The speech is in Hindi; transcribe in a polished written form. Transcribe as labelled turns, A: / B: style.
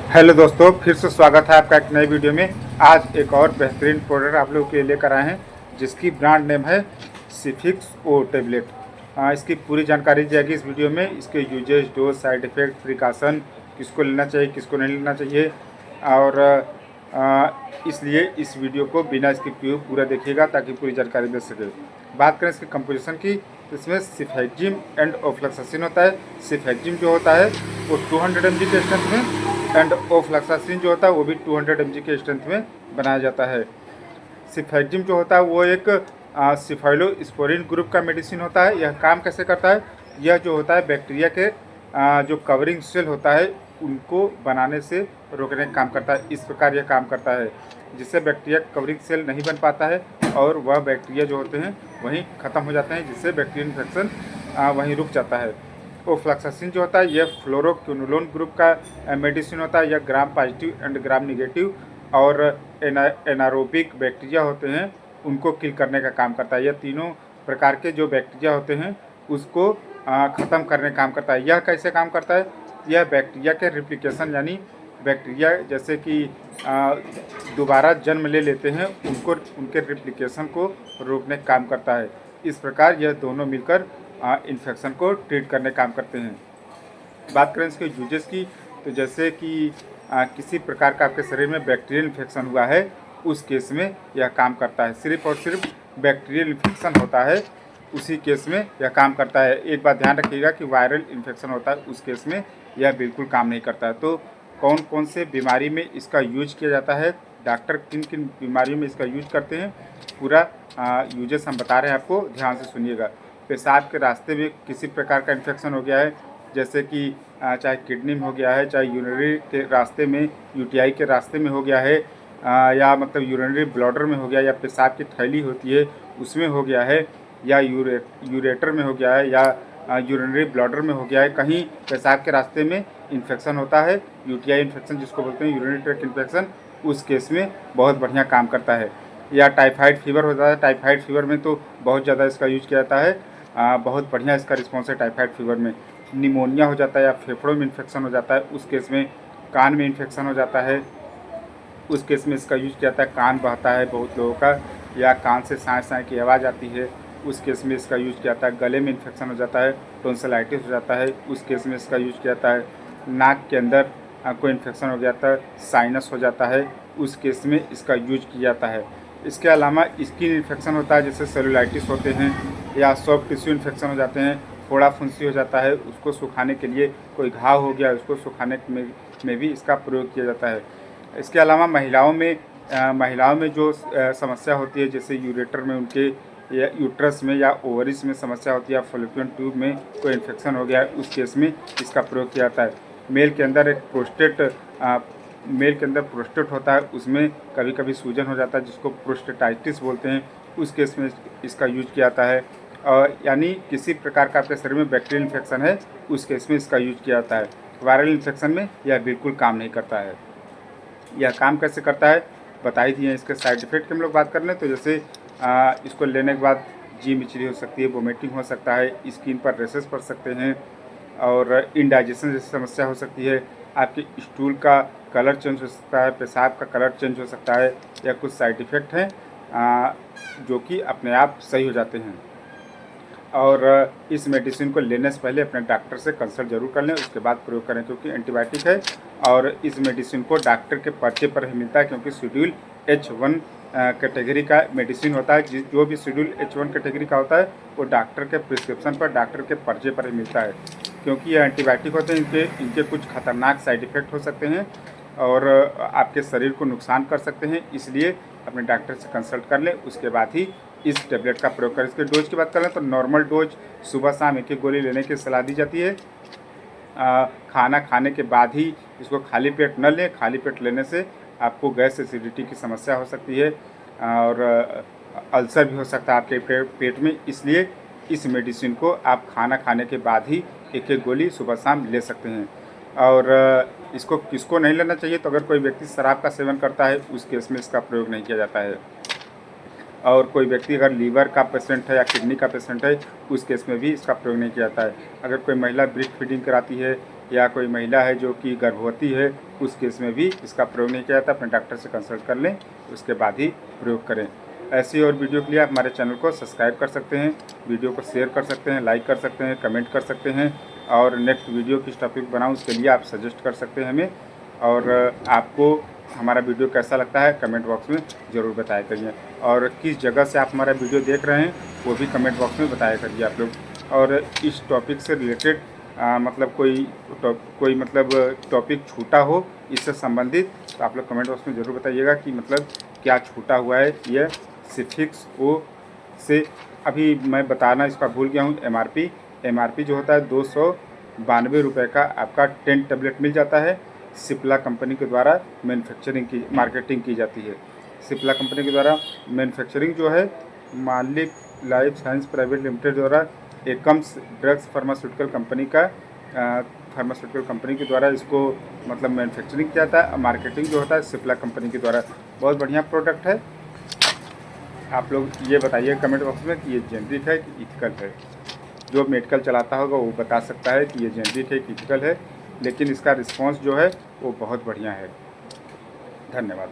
A: हेलो दोस्तों, फिर से स्वागत है आपका एक नई वीडियो में। आज एक और बेहतरीन प्रोडक्ट आप लोगों के लिए लेकर आए हैं जिसकी ब्रांड नेम है सिफिक्स ओ टेबलेट। इसकी पूरी जानकारी दी जाएगी इस वीडियो में। इसके uses, dose, side effect, precaution, किसको लेना चाहिए किसको नहीं लेना चाहिए, और इसलिए इस वीडियो को बिना स्किप किए पूरा देखिएगा ताकि पूरी जानकारी मिल सके। बात करें इसके कंपोजिशन की तो इसमें सिफेक्जिम एंड ओफ्लैक्सासिन होता है। सिफेक्जिम जो होता है वो 200 mg के स्ट्रेंथ में एंड ओफ्लैक्सासिन जो होता है वो भी 200 mg के स्ट्रेंथ में बनाया जाता है। सिफेक्जिम जो होता है वो एक सिफाइलोस्पोरिन ग्रुप का मेडिसिन होता है। यह काम कैसे करता है? यह जो होता है बैक्टीरिया के जो कवरिंग सेल होता है उनको बनाने से रोकने का काम करता है। इस प्रकार यह काम करता है जिससे बैक्टीरिया कवरिंग सेल नहीं बन पाता है और वह बैक्टीरिया जो होते हैं वहीं ख़त्म हो जाते हैं, जिससे बैक्टीरियल इन्फेक्शन वहीं रुक जाता है। ओफ्लैक्सासिन जो होता है यह फ्लोरोक्विनोलोन ग्रुप का मेडिसिन होता है। यह gram positive and gram negative और एनारोबिक बैक्टीरिया होते हैं उनको किल करने का काम करता है। यह तीनों प्रकार के जो बैक्टीरिया होते हैं उसको ख़त्म करने का काम करता है। यह कैसे काम करता है? यह बैक्टीरिया के रिप्लिकेशन यानी बैक्टीरिया जैसे कि दोबारा जन्म ले लेते हैं उनको उनके रिप्लिकेशन को रोकने का काम करता है। इस प्रकार यह दोनों मिलकर इन्फेक्शन को ट्रीट करने का काम करते हैं। बात करें इसके यूजेस की तो जैसे कि किसी प्रकार का आपके शरीर में बैक्टीरियल इन्फेक्शन हुआ है उस केस में यह काम करता है। सिर्फ और सिर्फ बैक्टीरियल इन्फेक्शन होता है उसी केस में यह काम करता है। एक बात ध्यान रखिएगा कि वायरल इन्फेक्शन होता है उस केस में यह बिल्कुल काम नहीं करता है। तो कौन कौन से बीमारी में इसका यूज किया जाता है, डॉक्टर किन किन बीमारियों में इसका यूज करते हैं, पूरा यूजेस हम बता रहे हैं आपको, ध्यान से सुनिएगा। पेशाब के रास्ते में किसी प्रकार का इन्फेक्शन हो गया है जैसे कि चाहे किडनी में हो गया है, चाहे यूरिनरी के रास्ते में यूटीआई के रास्ते में हो गया है, या मतलब यूरिनरी ब्लॉडर में हो गया, या पेशाब की थैली होती है उसमें हो गया है, या यूरेटर में हो गया है, या यूरिनरी ब्लॉडर में हो गया है। कहीं पेशाब के रास्ते में इन्फेक्शन होता है, यूटीआई इन्फेक्शन जिसको बोलते हैं यूरिनरी ट्रैक्ट इन्फेक्शन, उस केस में बहुत बढ़िया काम करता है। या टाइफाइड फीवर होता है, टाइफाइड फीवर में तो बहुत ज़्यादा इसका यूज किया जाता है। बहुत बढ़िया इसका रिस्पॉन्स है टाइफाइड फीवर में। निमोनिया हो जाता है या फेफड़ों में इन्फेक्शन हो जाता है उस केस में, कान में इन्फेक्शन हो जाता है उस केस में इसका यूज किया जाता है। कान बहता है बहुत लोगों का, या कान से साँय साँय की आवाज़ आती है उस केस में इसका यूज किया जाता है। गले में इन्फेक्शन हो जाता है, टोंसिलाइटिस हो जाता है उस केस में इसका यूज किया जाता है। नाक के अंदर कोई इन्फेक्शन हो जाता है, साइनस हो जाता है, उस केस में इसका यूज किया जाता है। इसके अलावा स्किन इन्फेक्शन होता है जैसे सेलुलाइटिस होते हैं, या सॉफ्ट टिश्यू इन्फेक्शन हो जाते हैं, फोड़ा फुंसी हो जाता है, उसको सुखाने के लिए, कोई घाव हो गया उसको सुखाने में भी इसका प्रयोग किया जाता है। इसके अलावा महिलाओं में जो समस्या होती है जैसे यूरेटर में उनके, या यूट्रस में या ओवरिस में समस्या होती है, या फॉलोपियन ट्यूब में कोई इन्फेक्शन हो गया है उस केस में इसका प्रयोग किया जाता है। मेल के अंदर प्रोस्टेट होता है, उसमें कभी कभी सूजन हो जाता है जिसको प्रोस्टेटाइटिस बोलते हैं, उस केस में इसका यूज किया जाता है। और यानी किसी प्रकार का आपके शरीर में बैक्टीरियल इन्फेक्शन है उस केस में इसका यूज किया जाता है। वायरल इन्फेक्शन में यह बिल्कुल काम नहीं करता है। यह काम कैसे करता है बता ही दिए। इसके साइड इफ़ेक्ट की हम लोग बात कर लें तो जैसे इसको लेने के बाद जी मिचली हो सकती है, वोमिटिंग हो सकता है, स्किन पर रेसेस पड़ सकते हैं, और इंडाइजेशन जैसी समस्या हो सकती है। आपके स्टूल का कलर चेंज हो सकता है, पेशाब का कलर चेंज हो सकता है, या कुछ साइड इफ़ेक्ट हैं जो कि अपने आप सही हो जाते हैं। और इस मेडिसिन को लेने से पहले अपने डॉक्टर से कंसल्ट जरूर कर लें, उसके बाद प्रयोग करें, क्योंकि एंटीबायोटिक है और इस मेडिसिन को डॉक्टर के पर्चे पर ही मिलता है, क्योंकि शेड्यूल H1 कैटेगरी का मेडिसिन होता है। जो भी शेड्यूल H1 कैटेगरी का होता है वो डॉक्टर के प्रिस्क्रिप्शन पर, डॉक्टर के पर्चे पर ही मिलता है। क्योंकि ये एंटीबायोटिक होते हैं, इनके कुछ खतरनाक साइड इफ़ेक्ट हो सकते हैं और आपके शरीर को नुकसान कर सकते हैं, इसलिए अपने डॉक्टर से कंसल्ट कर लें, उसके बाद ही इस टेबलेट का प्रयोग करें। इसके डोज की बात करें तो नॉर्मल डोज सुबह शाम एक गोली लेने की सलाह दी जाती है। खाना खाने के बाद ही इसको खाली पेट न लें, खाली पेट लेने से आपको गैस एसिडिटी की समस्या हो सकती है और अल्सर भी हो सकता है आपके पेट में, इसलिए इस मेडिसिन को आप खाना खाने के बाद ही एक गोली सुबह शाम ले सकते हैं। और इसको किसको नहीं लेना चाहिए तो अगर कोई व्यक्ति शराब का सेवन करता है उस केस में इसका प्रयोग नहीं किया जाता है। और कोई व्यक्ति अगर लीवर का पेशेंट है या किडनी का पेशेंट है उस केस में भी इसका प्रयोग नहीं किया जाता है। अगर कोई महिला ब्रेस्ट फीडिंग कराती है या कोई महिला है जो कि गर्भवती है, उस केस में भी इसका प्रयोग नहीं किया जाता। अपने डॉक्टर से कंसल्ट कर लें, उसके बाद ही प्रयोग करें। ऐसी और वीडियो के लिए आप हमारे चैनल को सब्सक्राइब कर सकते हैं, वीडियो को शेयर कर सकते हैं, लाइक कर सकते हैं, कमेंट कर सकते हैं, और नेक्स्ट वीडियो किस टॉपिक बनाऊं उसके लिए आप सजेस्ट कर सकते हैं हमें। और आपको हमारा वीडियो कैसा लगता है कमेंट बॉक्स में ज़रूर बताया करिए, और किस जगह से आप हमारा वीडियो देख रहे हैं वो भी कमेंट बॉक्स में बताया करिए आप लोग। और इस टॉपिक से रिलेटेड मतलब कोई मतलब टॉपिक छूटा हो इससे संबंधित, तो आप लोग कमेंट बॉक्स में ज़रूर बताइएगा कि मतलब क्या छूटा हुआ है। यह सिफिक्स ओ से अभी मैं बताना इसका भूल गया हूँ। एमआरपी जो होता है 292 रुपये का आपका 10 टैबलेट मिल जाता है। सिप्ला कंपनी के द्वारा मार्केटिंग की जाती है। सिप्ला कंपनी के द्वारा मैन्युफैक्चरिंग जो है मालिक लाइफ साइंस प्राइवेट लिमिटेड द्वारा एकम्स ड्रग्स फार्मास्यूटिकल कंपनी के द्वारा इसको मतलब मैन्युफैक्चरिंग किया जाता है। मार्केटिंग जो होता है सिप्ला कंपनी के द्वारा। बहुत बढ़िया प्रोडक्ट है। आप लोग ये बताइए कमेंट बॉक्स में कि ये जेनरिक है कि इथिकल है। जो मेडिकल चलाता होगा वो बता सकता है कि ये जेनरिक है कि इथिकल है, लेकिन इसका रिस्पांस जो है वो बहुत बढ़िया है। धन्यवाद।